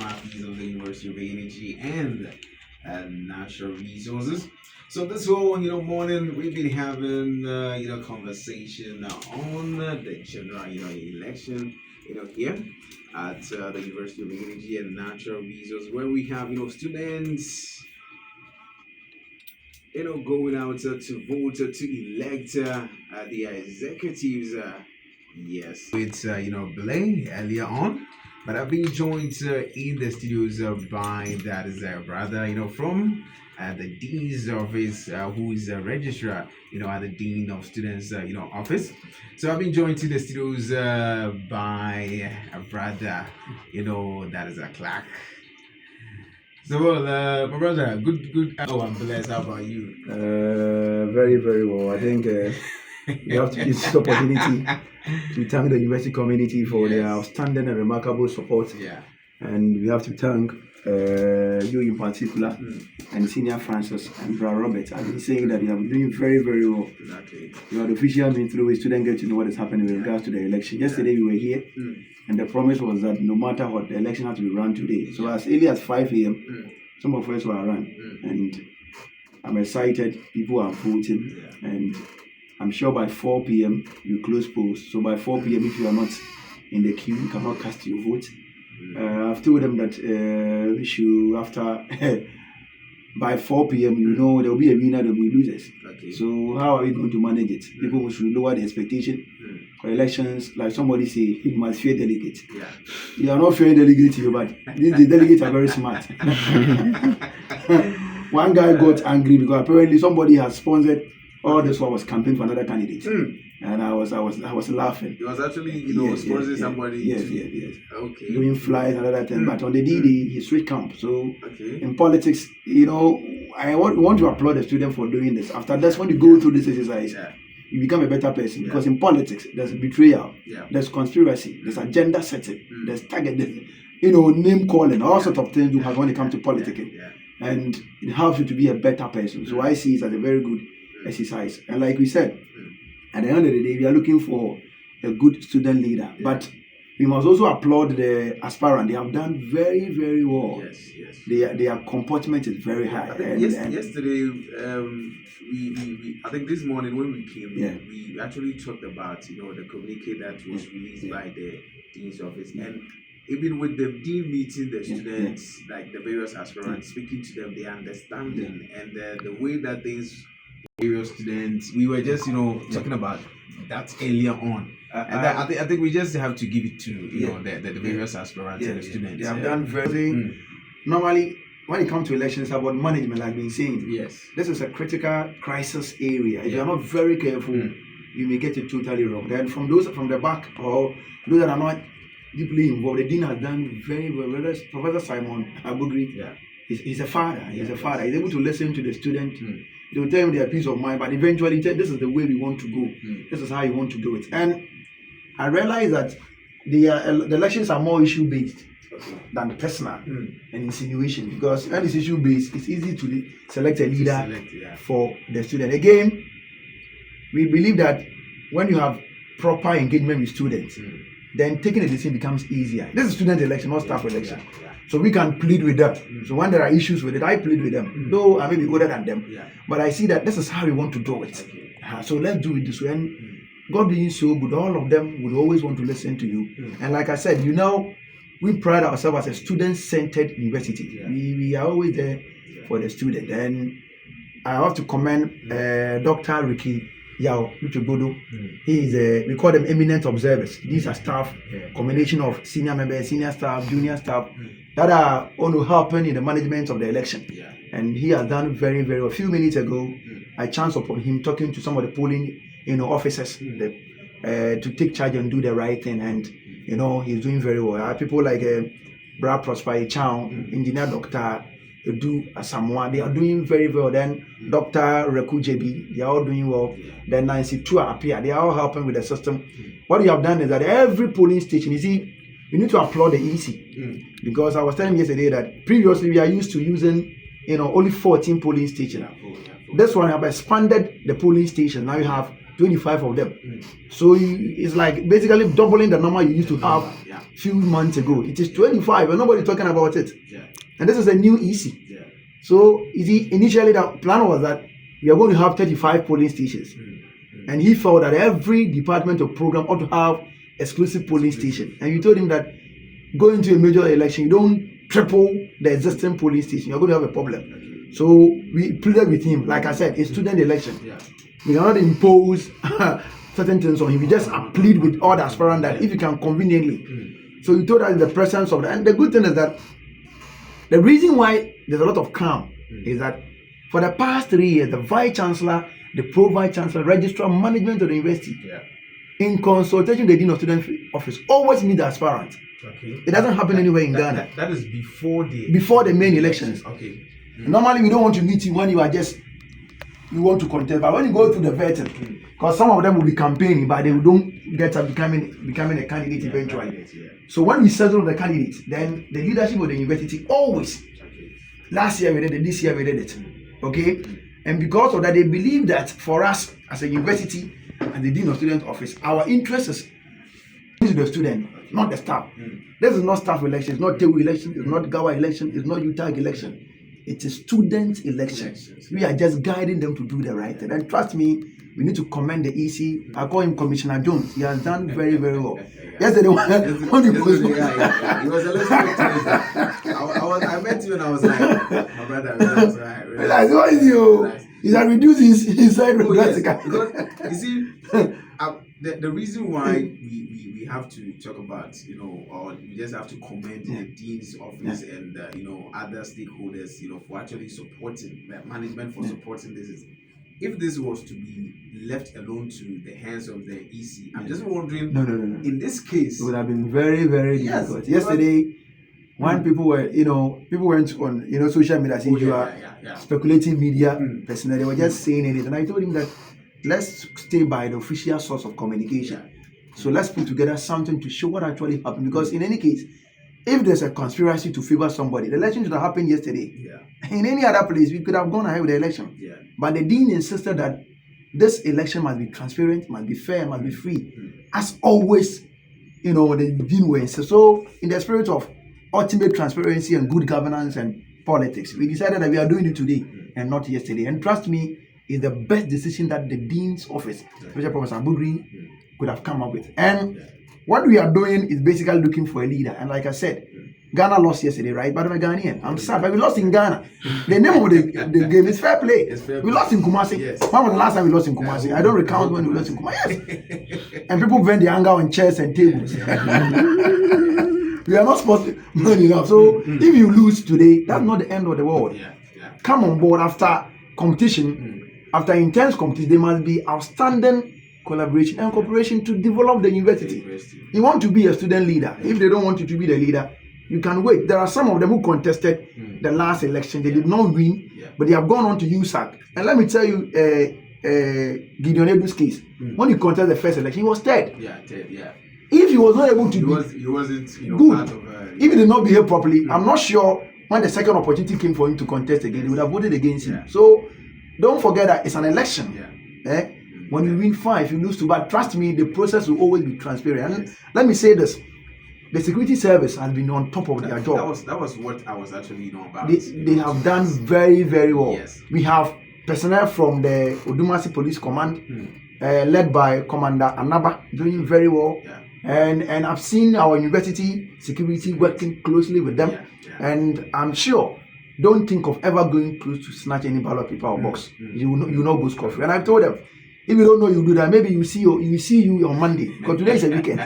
faculties of the University of Energy and Natural Resources. So this whole morning we've been having conversation on the general election here at the University of Energy and Natural Resources, where we have students going out to vote to elect their executives. Yes, it's Blaine earlier on, but I've been joined in the studios by that is brother from the dean's office, who is a registrar at the dean of students office. So I've been joined in the studios by a brother that is a clerk. So, well, my brother, good. Oh, I'm blessed. How about you? Very, very well. I think we have to use this opportunity to thank the university community for their outstanding and remarkable support. Yeah. And we have to thank you in particular and Senior Francis and Brother Robert. I've been saying that you have been doing very, very well. Exactly. You are the official means through which students get to know what is happening with regards to the election. Yesterday we were here, and the promise was that no matter what, the election had to be run today. So as early as 5 a.m., some of us were around, and I'm excited. People are voting, and I'm sure by 4 p.m. you close polls. So by 4 p.m., if you are not in the queue, you cannot cast your vote. I've told them that we should, after by 4 p.m., there will be a winner, there will be losers. Okay. So how are we going to manage it? People should lower the expectation. For elections, like somebody say, you must fear delegates. Yeah. You are not fearing delegates here, but the delegates are very smart. One guy got angry because apparently somebody has sponsored all this one was campaigning for another candidate. And I was laughing. It was actually, sponsoring somebody. Yes. Okay. Doing flies and other things. But on the D-Day, he switched camp. So Okay. in politics, I want to applaud the student for doing this. After that's when you go through this exercise, you become a better person. Because in politics, there's betrayal, there's conspiracy, there's agenda setting, there's target, name calling, all sorts of things you have when it comes to politics. And it helps you to be a better person. So I see it as a very good exercise. And like we said, at the end of the day, we are looking for a good student leader. But we must also applaud the aspirant. They have done very, very well. Yes. Their comportment is very high. Yesterday, we I think this morning when we came, we actually talked about the communique that was released by the dean's office, and even with the dean meeting the students, like the various aspirants, speaking to them, their understanding and the way that things various students, we were just talking about that earlier on. And I think we just have to give it to the various aspirants and the students. They have done very normally when it comes to elections, it's about management, like been saying. Yes. This is a critical crisis area. If you are not very careful, you may get it totally wrong. Then from the back or those that are not deeply involved, the dean has done very well. Whether it's Professor Simon Abugri, he's a father. He's a father. He's able to listen to the student. They will tell him their peace of mind, but eventually this is the way we want to go. This is how you want to do it. And I realize that the elections are more issue-based than personal and insinuation, because when it's issue-based, it's easy to select a leader for the student. Again, we believe that when you have proper engagement with students, then taking a decision becomes easier. This is student election, not staff election. So we can plead with them. So when there are issues with it, I plead with them. Though I may be older than them. But I see that this is how we want to do it. So let's do it this way. And God being so good, all of them would always want to listen to you. And like I said, we pride ourselves as a student-centered university. We are always there for the student. And I have to commend Dr. Ricky Yao Luchubodo. He is we call them eminent observers. These are staff, combination of senior members, senior staff, junior staff that are helping in the management of the election. And he has done very, very well. A few minutes ago, I chanced upon him talking to some of the polling officers to take charge and do the right thing. And he's doing very well. People like Brad Prosper Chow, Engineer Dr. Edu Asamoah, they are doing very well. Then Dr. Reku JB, they are all doing well. Then Nancy Tua appear, they are all helping with the system. What you have done is that every polling station, you need to applaud the EC. Because I was telling you yesterday that previously we are used to using only 14 polling stations. This one have expanded the polling station. Now you have 25 of them. So it's like basically doubling the number you used to have few months ago. It is 25 and nobody's talking about it. And this is a new EC. So initially the plan was that we are going to have 35 polling stations. And he felt that every department or program ought to have exclusive polling station. And you told him that going to a major election, you don't triple the existing polling station, you're going to have a problem. So we pleaded with him. Like I said, a student election. We cannot impose certain things on him. We just plead with all the aspirants that if you can conveniently. So he told us the presence of that. And the good thing is that the reason why there's a lot of calm is that for the past 3 years, the vice chancellor, the pro-vice chancellor, registrar, management of the university, in consultation with the dean of student office, always meet the aspirants. It doesn't happen anywhere in Ghana. That is before the main elections. Normally, we don't want to meet you when you want to contest, but when you go through the vetting, because some of them will be campaigning, but they don't get to becoming a candidate eventually. So when we settle the candidates, then the leadership of the university always. Last year we did it, this year we did it. Okay? And because of that, they believe that for us as a university and the dean of student office, our interest is to the student, not the staff. This is not staff election, it's not Tewu election, it's not Gawa election, it's not UTAG election. It is student election. We are just guiding them to do the right thing. And trust me, we need to commend the EC. I call him Commissioner Jones. He has done very, very well. Yesterday, when he was he was a little bit crazy. I met you and I was like, my brother, relax. What is you? He has reduced his side drastically. You see, the reason why we have to talk about, or we just have to commend the dean's office and other stakeholders, for actually supporting the management for supporting this. If this was to be left alone to the hands of the EC, I'm just wondering. No. In this case, it would have been very, very difficult. Yesterday, when people were, people went on, social media as usual, speculating media personnel, they were just saying it, and I told him that let's stay by the official source of communication. So let's put together something to show what actually happened. Because in any case, if there's a conspiracy to favor somebody, the election should have happened yesterday. In any other place, we could have gone ahead with the election. But the dean insisted that this election must be transparent, must be fair, must be free. As always, the dean will insist. So in the spirit of ultimate transparency and good governance and politics, we decided that we are doing it today and not yesterday. And trust me, it's the best decision that the dean's office, Special Professor Abugri, could have come up with. And what we are doing is basically looking for a leader. And like I said, Ghana lost yesterday, right? But I'm a Ghanaian. I'm sad, but we lost in Ghana. The name of the game is fair play. We lost in Kumasi. When was the last time we lost in Kumasi? I don't recount when we lost in Kumasi. Yes. And people vent their anger on chairs and tables. We are not supposed to learn enough. So if you lose today, that's not the end of the world. Come on board after competition, after intense competition. There must be outstanding collaboration and cooperation to develop the university. You want to be a student leader. If they don't want you to be the leader, you can wait. There are some of them who contested the last election. They did not win, but they have gone on to USAC. And let me tell you, Gideon Edu's case, when he contested the first election, he was third. If he was not able to he wasn't good. Part of, if he did not behave properly, I'm not sure when the second opportunity came for him to contest again, they would have voted against him. So don't forget that it's an election. When you win 5, you lose 2. But trust me, the process will always be transparent. And let me say this. The security service has been on top of their job. That was what I was actually about. They have done very, very well. We have personnel from the Odumasi Police Command, led by Commander Anaba, doing very well. And I've seen our university security working closely with them. And I'm sure, don't think of ever going close to snatch any ballot paper or box. You know go scot free. And I've told them, if you don't know you do that, maybe you see you on Monday, because today is a weekend.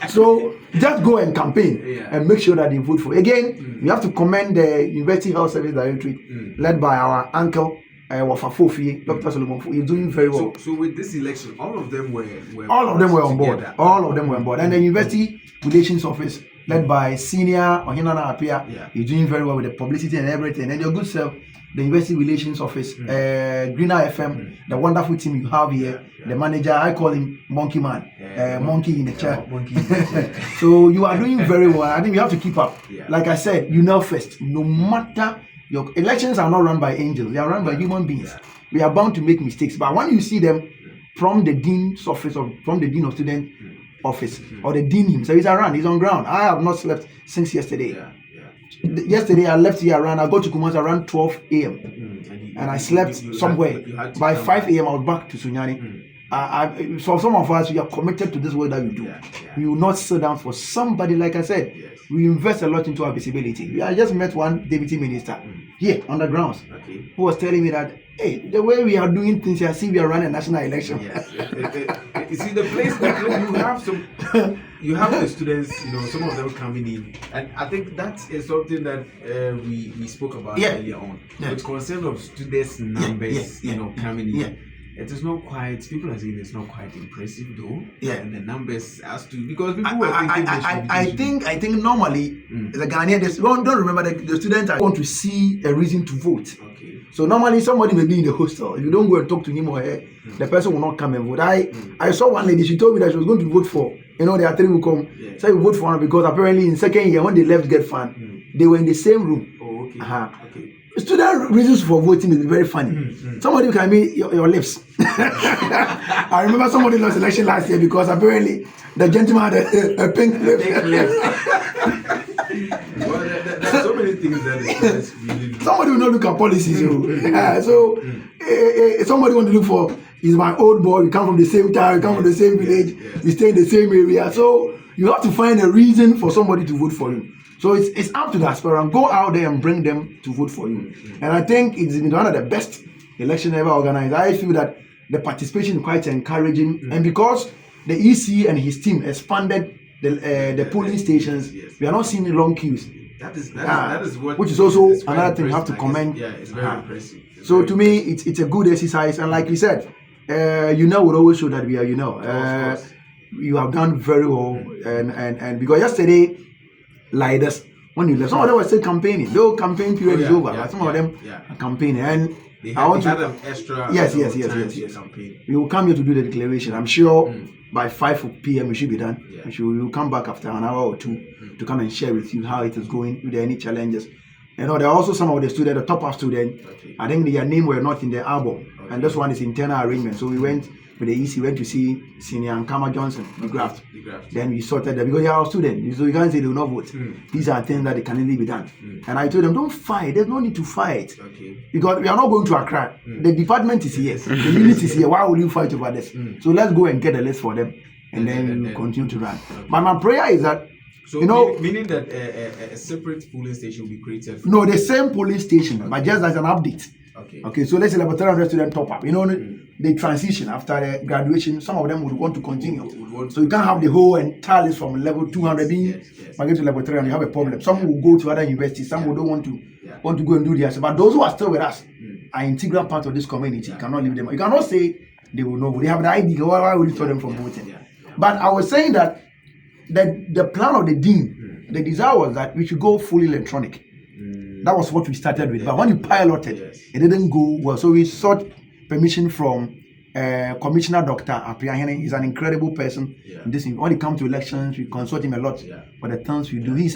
So just go and campaign and make sure that they vote for. Again, we have to commend the University Health Service Directorate, led by our uncle Wafafofi, Dr. Solomon. He's doing very well. So with this election, all of them were on board. All of them were on board. And the University Relations Office, led by Senior Ohinana Apia, he's doing very well with the publicity and everything. And your good self, the University Relations Office, Greena FM, the wonderful team you have here, the manager, I call him Monkey Man, Monkey in the chair. So you are doing very well. I think we have to keep up. Like I said, you know first, no matter, your elections are not run by angels, they are run by human beings. We are bound to make mistakes, but when you see them from the dean's office or from the dean of student office or the dean himself. He's around, he's on ground. I have not slept since yesterday. Yesterday I left here around, I got to Kumasi around 12 a.m. And I slept somewhere. By 5 a.m. I was back to Sunyani. So some of us, we are committed to this work that we do. We will not sit down for somebody. Like I said, we invest a lot into our visibility. I just met one deputy minister here on the grounds who was telling me that, hey, the way we are doing things, I see we are running a national election. You see, the place you have the students, some of them coming in, and I think that is something that we spoke about earlier on. With concern of students' numbers, coming in. It is not quite. People are saying it's not quite impressive though. And the numbers as to because people were thinking. I think normally the Ghanaians don't remember the students want to see a reason to vote. So normally somebody may be in the hostel. If you don't go and talk to him or her, the person will not come and vote. I saw one lady. She told me that she was going to vote for. There are three who come. So you vote for her because apparently in second year when they left Get Fund, they were in the same room. Student reasons for voting is very funny. Somebody can be your lips. I remember somebody lost election last year because apparently the gentleman had a pink lips. Well, there are so many things that the students really do. Somebody will not look at policies. Somebody want to look for, he's my old boy, we come from the same town, we come from the same village, we stay in the same area. So you have to find a reason for somebody to vote for you. So it's up to the aspirant. Go out there and bring them to vote for you. And I think it's been one of the best elections ever organized. I feel that the participation is quite encouraging. And because the EC and his team expanded the polling stations, we are not seeing long queues. That is what, which is also another thing you have to commend. It's very impressive. So to me, it's a good exercise. And like we said, would always show that we are, you have done very well. And because yesterday, like this, when you left, some of them were still campaigning. The campaign period is over. Some of them are campaigning. And I want to have an extra yes. campaign. We will come here to do the declaration. I'm sure by 5 p.m. we should be done. We will come back after an hour or two to come and share with you how it is going, if there are any challenges. There are also some of the students, the top-up students, I think their name were not in the album. And this one is internal arrangement. So we went with the EC, went to see Senior Nkama Johnson, the graft. Then we sorted that because they are our students. So you can't say they will not vote. These are things that can easily be done. And I told them, don't fight. There's no need to fight. Because we are not going to Accra. The department is here. The unit is here. Why will you fight over this? So let's go and get a list for them. And then we continue to run. But my prayer is that, meaning that a separate polling station will be created? No, the same polling station, but just as an update. Okay, so let's say about 300 students top up. The transition after the graduation, some of them would want to continue. So you can't have the whole entire list from level 200 being get to level 3 and you have a problem. Some will go to other universities, some will don't want to go and do this. But those who are still with us are integral part of this community. You cannot leave them. You cannot say they will know. They have the ID. Why would you tell them from voting? But I was saying that the plan of the dean, the desire was that we should go fully electronic. That was what we started with. But when you piloted, it didn't go well. So we sought permission from Commissioner Dr. Apriahene. He's an incredible person. When it comes to elections, we consult him a lot for the things we do. He's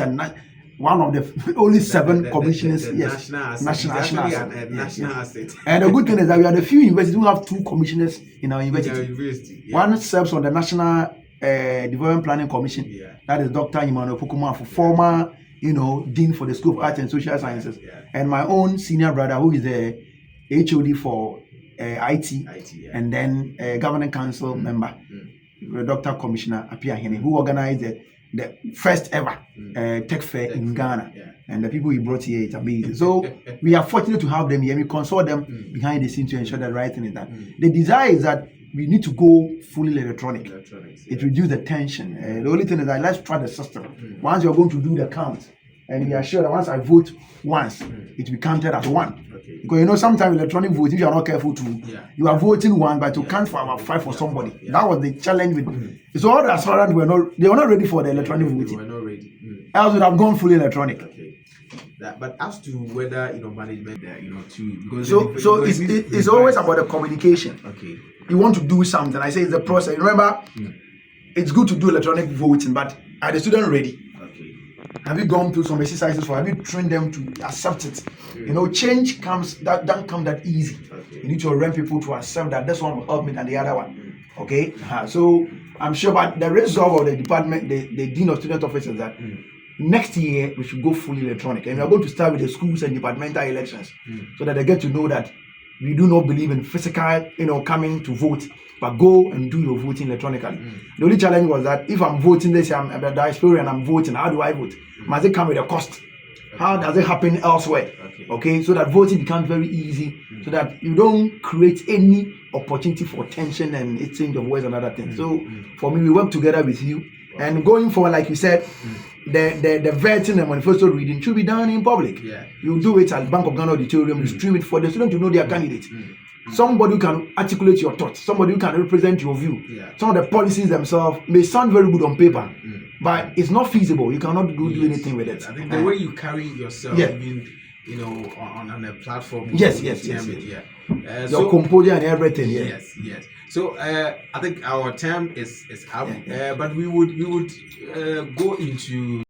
one of the only 7 commissioners. National asset. And the good thing is that we are the few universities who have 2 commissioners in our university. One serves on the National Development Planning Commission. That is Dr. Emmanuel Pukuma, former Dean for the School of Arts and Social Sciences. And my own senior brother, who is the HOD for IT, and then Governing Council member, Dr. Commissioner Apriahene, who organized the first ever tech fair in Ghana. And the people he brought here, it's amazing. So we are fortunate to have them here. We consult them behind the scenes to ensure that the right thing is done. The desire is that we need to go fully electronic. It reduces the tension. The only thing is that let's try the system. Once you're going to do the count, and we are sure that once I vote once, it will be counted as 1. Because sometimes electronic vote, if you are not careful you are voting 1, but to count for about 5 for somebody. That was the challenge with So all the aspirants were not ready for the electronic voting. They were not ready. Else would have gone fully electronic. But as to whether management because so it's always about the communication. You want to do something. I say it's the process. Remember, it's good to do electronic voting, but are the students ready? Have you gone through some exercises for? Have you trained them to accept it? Change doesn't come that easy. You need to arrange people to accept that this one will help me than the other one. Okay, so I'm sure, but the resolve of the department, the dean of student office is that next year we should go fully electronic, and we are going to start with the schools and departmental elections, so that they get to know that we do not believe in physical, coming to vote, but go and do your voting electronically. The only challenge was that if I'm voting this year, I'm a diaspora and I'm voting, how do I vote? Must it come with a cost? How does it happen elsewhere? Okay, so that voting becomes very easy, so that you don't create any opportunity for tension and exchange of words and other things. So for me, we work together with you, and going forward, like you said, the vetting and manifesto reading should be done in public. You do it at Bank of Ghana auditorium, you stream it for the student to know their candidate. Somebody who can articulate your thoughts, somebody who can represent your view. Some of the policies themselves may sound very good on paper, but it's not feasible. You cannot do anything with it. I think the way you carry yourself, even on a platform. Yes. Your composure and everything. Yes. So I think our term is up, but we would go into